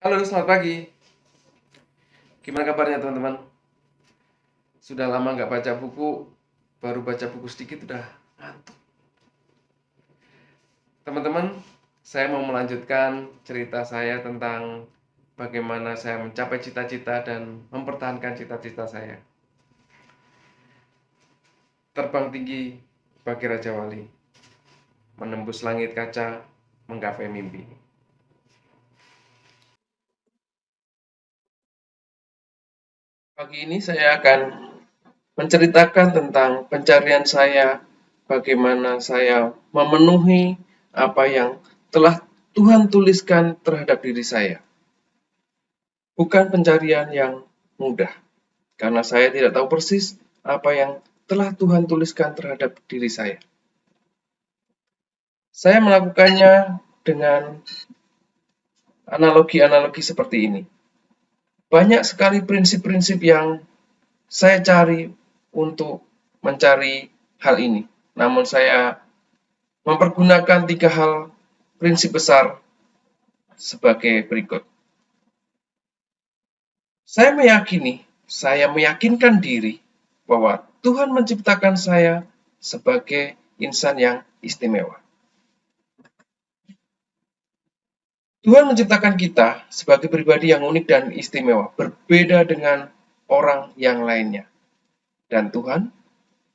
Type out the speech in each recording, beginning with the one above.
Halo, selamat pagi. Gimana kabarnya teman-teman? Sudah lama nggak baca buku, baru baca buku sedikit udah ngantuk. Teman-teman, saya mau melanjutkan cerita saya tentang bagaimana saya mencapai cita-cita dan mempertahankan cita-cita saya. Terbang tinggi bagi Raja Wali, menembus langit kaca, menggapai mimpi. Pagi ini saya akan menceritakan tentang pencarian saya, bagaimana saya memenuhi apa yang telah Tuhan tuliskan terhadap diri saya. Bukan pencarian yang mudah, karena saya tidak tahu persis apa yang telah Tuhan tuliskan terhadap diri saya. Saya melakukannya dengan analogi-analogi seperti ini. Banyak sekali prinsip-prinsip yang saya cari untuk mencari hal ini. Namun saya mempergunakan 3 hal prinsip besar sebagai berikut. Saya meyakinkan diri bahwa Tuhan menciptakan saya sebagai insan yang istimewa. Tuhan menciptakan kita sebagai pribadi yang unik dan istimewa, berbeda dengan orang yang lainnya. Dan Tuhan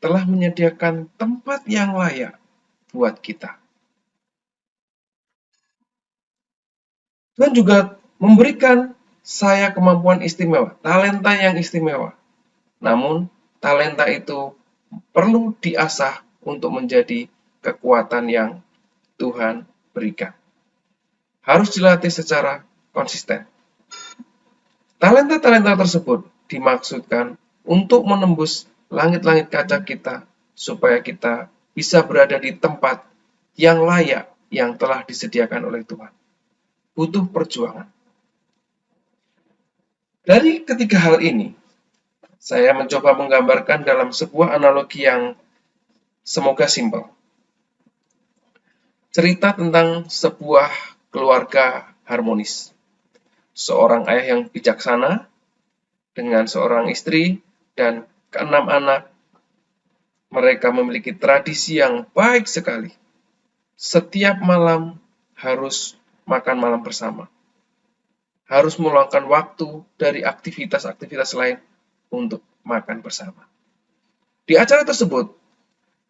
telah menyediakan tempat yang layak buat kita. Tuhan juga memberikan saya kemampuan istimewa, talenta yang istimewa. Namun, talenta itu perlu diasah untuk menjadi kekuatan yang Tuhan berikan. Harus dilatih secara konsisten. Talenta-talenta tersebut dimaksudkan untuk menembus langit-langit kaca kita, supaya kita bisa berada di tempat yang layak yang telah disediakan oleh Tuhan. Butuh perjuangan. Dari ketiga hal ini, saya mencoba menggambarkan dalam sebuah analogi yang semoga simpel. Cerita tentang sebuah keluarga harmonis. Seorang ayah yang bijaksana dengan seorang istri dan 6 anak. Mereka memiliki tradisi yang baik sekali. Setiap malam harus makan malam bersama. Harus meluangkan waktu dari aktivitas-aktivitas lain untuk makan bersama. Di acara tersebut,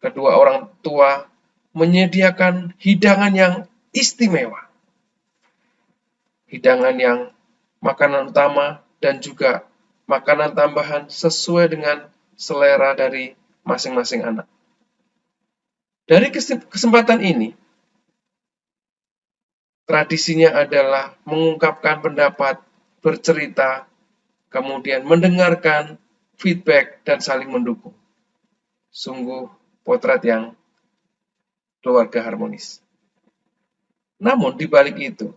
kedua orang tua menyediakan hidangan yang istimewa. Hidangan yang makanan utama dan juga makanan tambahan sesuai dengan selera dari masing-masing anak. Dari kesempatan ini, tradisinya adalah mengungkapkan pendapat, bercerita, kemudian mendengarkan feedback dan saling mendukung. Sungguh potret yang keluarga harmonis. Namun di balik itu,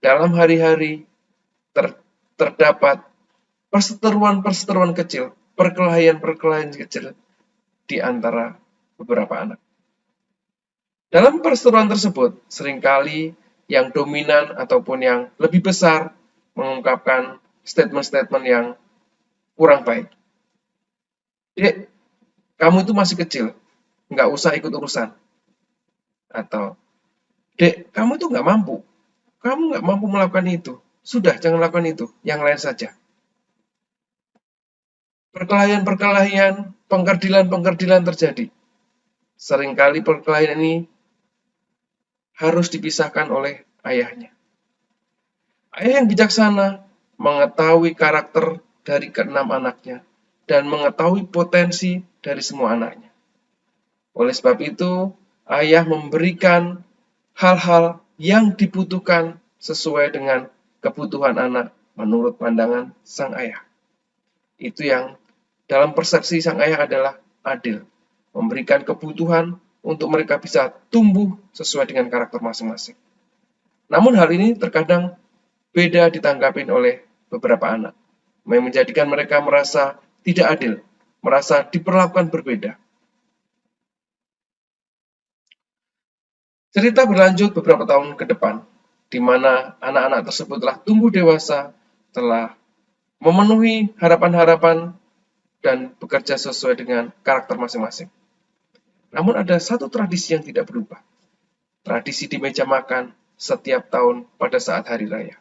dalam hari-hari terdapat perseteruan-perseteruan kecil, perkelahian-perkelahian kecil di antara beberapa anak. Dalam perseteruan tersebut, seringkali yang dominan ataupun yang lebih besar mengungkapkan statement-statement yang kurang baik. Dek, kamu itu masih kecil, nggak usah ikut urusan. Atau, dek, kamu itu nggak mampu. Kamu nggak mampu melakukan itu. Sudah, jangan lakukan itu. Yang lain saja. Perkelahian-perkelahian, pengkerdilan-pengkerdilan terjadi. Seringkali perkelahian ini harus dipisahkan oleh ayahnya. Ayah yang bijaksana mengetahui karakter dari ke-6 anaknya dan mengetahui potensi dari semua anaknya. Oleh sebab itu, ayah memberikan hal-hal yang dibutuhkan sesuai dengan kebutuhan anak menurut pandangan sang ayah. Itu yang dalam persepsi sang ayah adalah adil, memberikan kebutuhan untuk mereka bisa tumbuh sesuai dengan karakter masing-masing. Namun hal ini terkadang beda ditanggapi oleh beberapa anak, yang menjadikan mereka merasa tidak adil, merasa diperlakukan berbeda. Cerita berlanjut beberapa tahun ke depan. di mana anak-anak tersebut telah tumbuh dewasa, telah memenuhi harapan-harapan dan bekerja sesuai dengan karakter masing-masing. Namun ada satu tradisi yang tidak berubah. Tradisi di meja makan setiap tahun pada saat hari raya.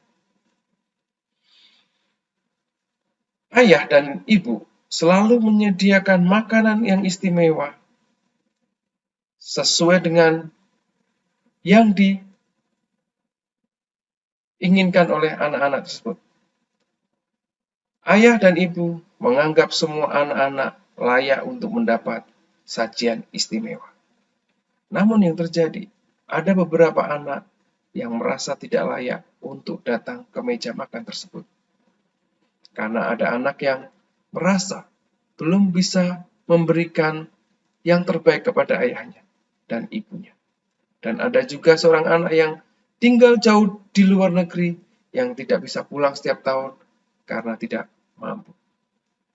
Ayah dan ibu selalu menyediakan makanan yang istimewa sesuai dengan yang diinginkan oleh anak-anak tersebut. Ayah dan ibu menganggap semua anak-anak layak untuk mendapat sajian istimewa. Namun yang terjadi, ada beberapa anak yang merasa tidak layak untuk datang ke meja makan tersebut. Karena ada anak yang merasa belum bisa memberikan yang terbaik kepada ayahnya dan ibunya. Dan ada juga seorang anak yang tinggal jauh di luar negeri yang tidak bisa pulang setiap tahun karena tidak mampu.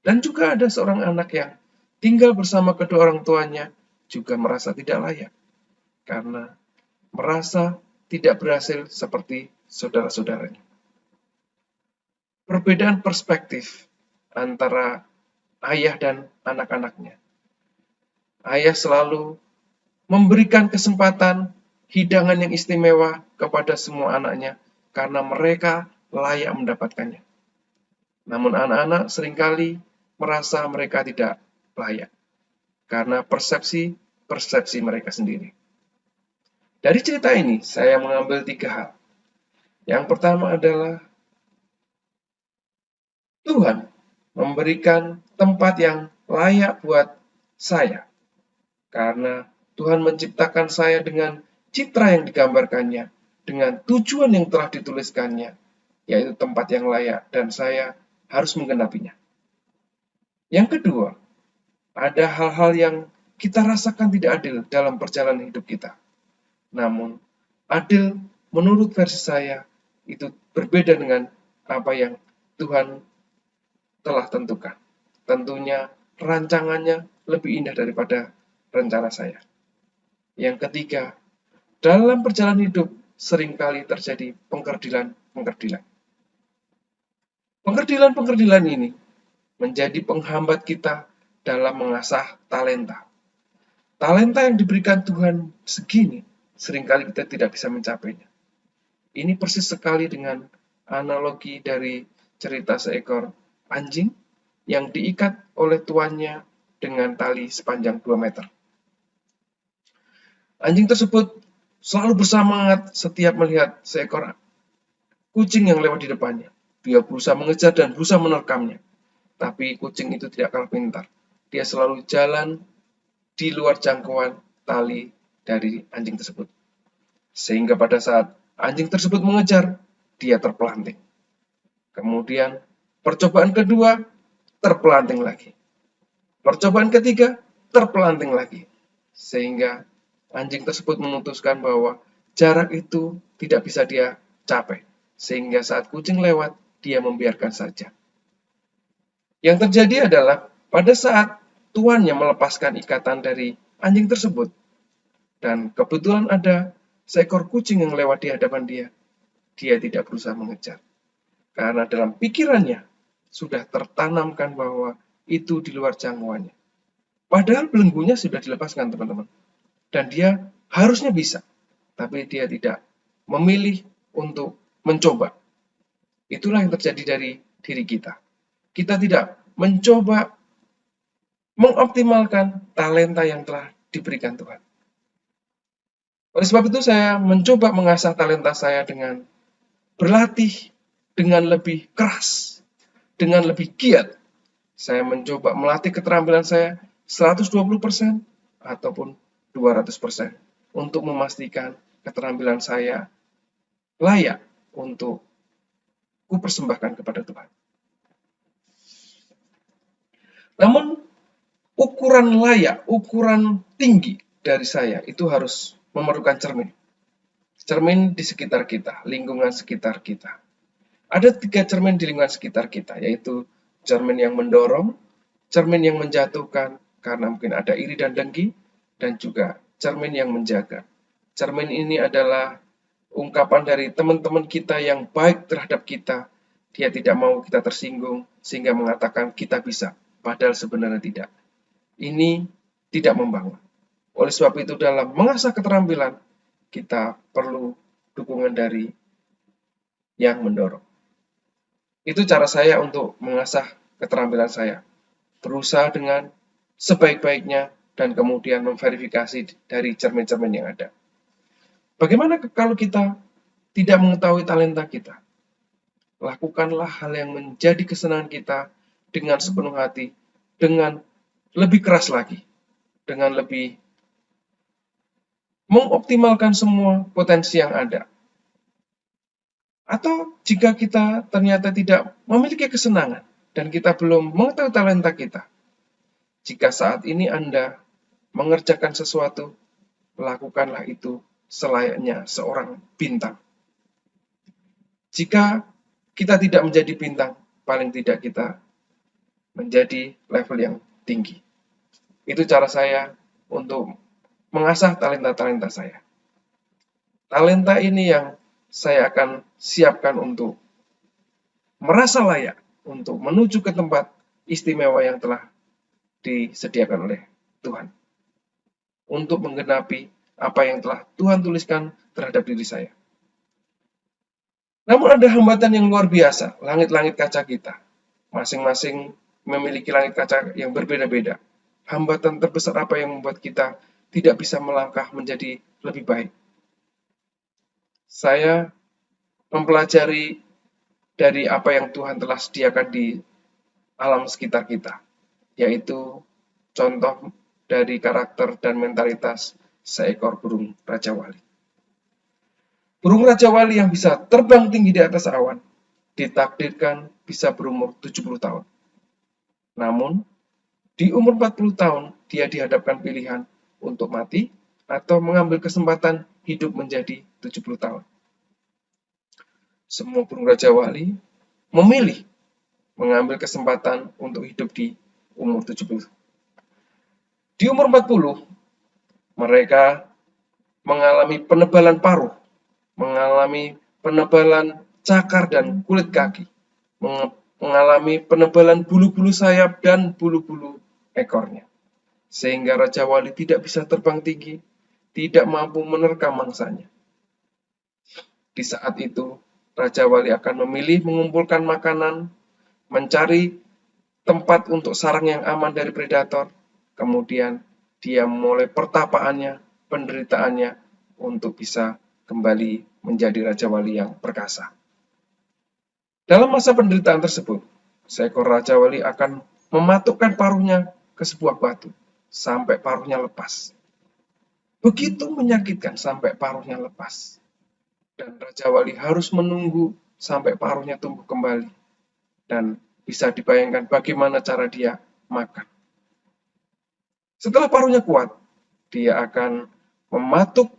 Dan juga ada seorang anak yang tinggal bersama kedua orang tuanya juga merasa tidak layak karena merasa tidak berhasil seperti saudara-saudaranya. Perbedaan perspektif antara ayah dan anak-anaknya. Ayah selalu memberikan kesempatan hidangan yang istimewa kepada semua anaknya karena mereka layak mendapatkannya. Namun anak-anak seringkali merasa mereka tidak layak karena persepsi mereka sendiri. Dari cerita ini saya mengambil 3 hal. Yang pertama adalah Tuhan memberikan tempat yang layak buat saya karena Tuhan menciptakan saya dengan citra yang digambarkannya, dengan tujuan yang telah dituliskannya, yaitu tempat yang layak dan saya harus menggenapinya. Yang kedua, ada hal-hal yang kita rasakan tidak adil dalam perjalanan hidup kita. Namun, adil menurut versi saya itu berbeda dengan apa yang Tuhan telah tentukan. Tentunya rancangannya lebih indah daripada rencana saya. Yang ketiga, dalam perjalanan hidup seringkali terjadi pengkerdilan-pengkerdilan. Pengkerdilan-pengkerdilan ini menjadi penghambat kita dalam mengasah talenta. Talenta yang diberikan Tuhan segini, seringkali kita tidak bisa mencapainya. Ini persis sekali dengan analogi dari cerita seekor anjing yang diikat oleh tuannya dengan tali sepanjang 2 meter. Anjing tersebut selalu bersemangat setiap melihat seekor kucing yang lewat di depannya. Dia berusaha mengejar dan berusaha menerkamnya. Tapi kucing itu tidak kalah pintar. Dia selalu jalan di luar jangkauan tali dari anjing tersebut. Sehingga pada saat anjing tersebut mengejar, dia terpelanting. Kemudian percobaan kedua, terpelanting lagi. Percobaan ketiga, terpelanting lagi. Sehingga anjing tersebut memutuskan bahwa jarak itu tidak bisa dia capai. Sehingga saat kucing lewat, dia membiarkan saja. Yang terjadi adalah pada saat tuannya melepaskan ikatan dari anjing tersebut, dan kebetulan ada seekor kucing yang lewat di hadapan dia, dia tidak berusaha mengejar. Karena dalam pikirannya sudah tertanamkan bahwa itu di luar jangkauannya. Padahal belenggunya sudah dilepaskan, teman-teman. Dan dia harusnya bisa, tapi dia tidak memilih untuk mencoba. Itulah yang terjadi dari diri kita. Kita tidak mencoba mengoptimalkan talenta yang telah diberikan Tuhan. Oleh sebab itu saya mencoba mengasah talenta saya dengan berlatih dengan lebih keras, dengan lebih giat. Saya mencoba melatih keterampilan saya 120% ataupun 200% untuk memastikan keterampilan saya layak untuk kupersembahkan kepada Tuhan. Namun ukuran layak, ukuran tinggi dari saya itu harus memerlukan cermin. Cermin di sekitar kita, lingkungan sekitar kita. Ada 3 cermin di lingkungan sekitar kita, yaitu cermin yang mendorong, cermin yang menjatuhkan karena mungkin ada iri dan dengki, dan juga cermin yang menjaga. Cermin ini adalah ungkapan dari teman-teman kita yang baik terhadap kita, dia tidak mau kita tersinggung sehingga mengatakan kita bisa, padahal sebenarnya tidak. Ini tidak membangun. Oleh sebab itu dalam mengasah keterampilan, kita perlu dukungan dari yang mendorong. Itu cara saya untuk mengasah keterampilan saya. Berusaha dengan sebaik-baiknya dan kemudian memverifikasi dari cermin-cermin yang ada. Bagaimana kalau kita tidak mengetahui talenta kita? Lakukanlah hal yang menjadi kesenangan kita dengan sepenuh hati, dengan lebih keras lagi, dengan lebih mengoptimalkan semua potensi yang ada. Atau jika kita ternyata tidak memiliki kesenangan dan kita belum mengetahui talenta kita, jika saat ini Anda mengerjakan sesuatu, lakukanlah itu selayaknya seorang bintang. Jika kita tidak menjadi bintang, paling tidak kita menjadi level yang tinggi. Itu cara saya untuk mengasah talenta-talenta saya. Talenta ini yang saya akan siapkan untuk merasa layak untuk menuju ke tempat istimewa yang telah disediakan oleh Tuhan. Untuk menggenapi apa yang telah Tuhan tuliskan terhadap diri saya. Namun ada hambatan yang luar biasa, langit-langit kaca kita. Masing-masing memiliki langit kaca yang berbeda-beda. Hambatan terbesar apa yang membuat kita tidak bisa melangkah menjadi lebih baik? Saya mempelajari dari apa yang Tuhan telah sediakan di alam sekitar kita, yaitu contoh dari karakter dan mentalitas seekor burung Raja Wali. Burung Raja Wali yang bisa terbang tinggi di atas awan, ditakdirkan bisa berumur 70 tahun. Namun, di umur 40 tahun, dia dihadapkan pilihan untuk mati atau mengambil kesempatan hidup menjadi 70 tahun. Semua burung Raja Wali memilih mengambil kesempatan untuk hidup di umur 70. Di umur 40, mereka mengalami penebalan paruh, mengalami penebalan cakar dan kulit kaki, mengalami penebalan bulu-bulu sayap dan bulu-bulu ekornya. Sehingga Raja Wali tidak bisa terbang tinggi, tidak mampu menerkam mangsanya. Di saat itu, Raja Wali akan memilih mengumpulkan makanan, mencari tempat untuk sarang yang aman dari predator, kemudian dia memulai pertapaannya, penderitaannya untuk bisa kembali menjadi Raja Wali yang perkasa. Dalam masa penderitaan tersebut, seekor Raja Wali akan mematukkan paruhnya ke sebuah batu sampai paruhnya lepas. Begitu menyakitkan sampai paruhnya lepas. Dan Raja Wali harus menunggu sampai paruhnya tumbuh kembali. Dan bisa dibayangkan bagaimana cara dia makan. Setelah paruhnya kuat, dia akan mematuk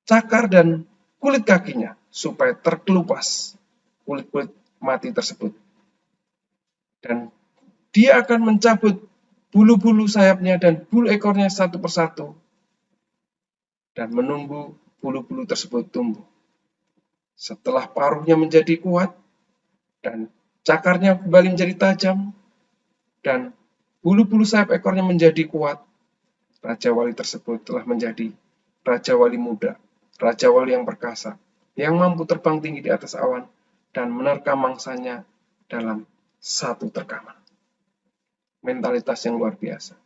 cakar dan kulit kakinya supaya terkelupas kulit-kulit mati tersebut. Dan dia akan mencabut bulu-bulu sayapnya dan bulu ekornya satu persatu dan menunggu bulu-bulu tersebut tumbuh. Setelah paruhnya menjadi kuat dan cakarnya kembali menjadi tajam dan bulu-bulu sayap ekornya menjadi kuat, Raja Wali tersebut telah menjadi Raja Wali muda, Raja Wali yang perkasa, yang mampu terbang tinggi di atas awan dan menerkam mangsanya dalam satu terkaman. Mentalitas yang luar biasa.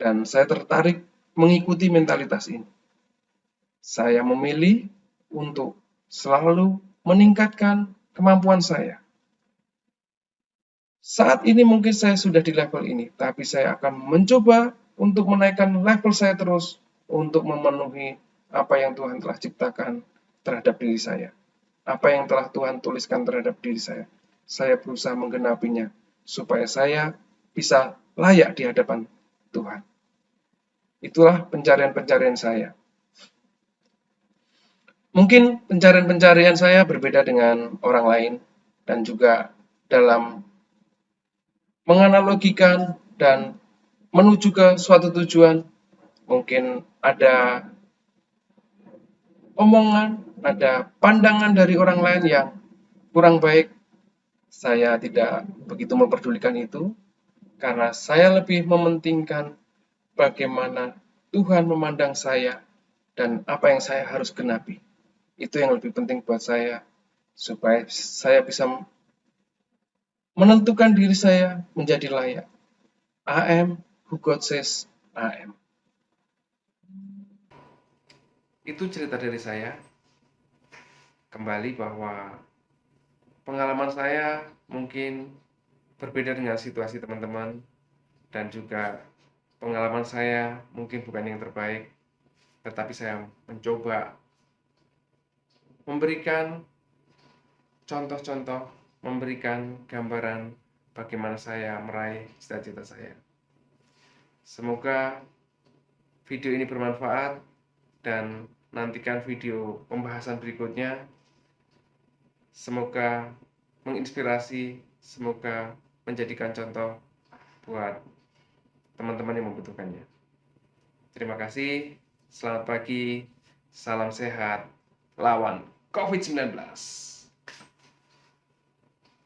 Dan saya tertarik mengikuti mentalitas ini. Saya memilih untuk selalu meningkatkan kemampuan saya. Saat ini mungkin saya sudah di level ini, tapi saya akan mencoba untuk menaikkan level saya terus untuk memenuhi apa yang Tuhan telah ciptakan terhadap diri saya. Apa yang telah Tuhan tuliskan terhadap diri saya. Saya berusaha menggenapinya supaya saya bisa layak di hadapan Tuhan. Itulah pencarian-pencarian saya. Mungkin pencarian-pencarian saya berbeda dengan orang lain dan juga dalam menganalogikan dan menuju ke suatu tujuan. Mungkin ada omongan ada pandangan dari orang lain yang kurang baik, saya tidak begitu memperdulikan itu, karena saya lebih mementingkan bagaimana Tuhan memandang saya dan apa yang saya harus genapi. Itu yang lebih penting buat saya, supaya saya bisa menentukan diri saya menjadi layak. I am who God says I am. Itu cerita dari saya. Kembali bahwa pengalaman saya mungkin berbeda dengan situasi teman-teman, dan juga pengalaman saya mungkin bukan yang terbaik, tetapi saya mencoba memberikan contoh-contoh, memberikan gambaran bagaimana saya meraih cita-cita saya. Semoga video ini bermanfaat, dan nantikan video pembahasan berikutnya. Semoga menginspirasi, semoga menjadikan contoh buat teman-teman yang membutuhkannya. Terima kasih, selamat pagi, salam sehat, lawan COVID-19.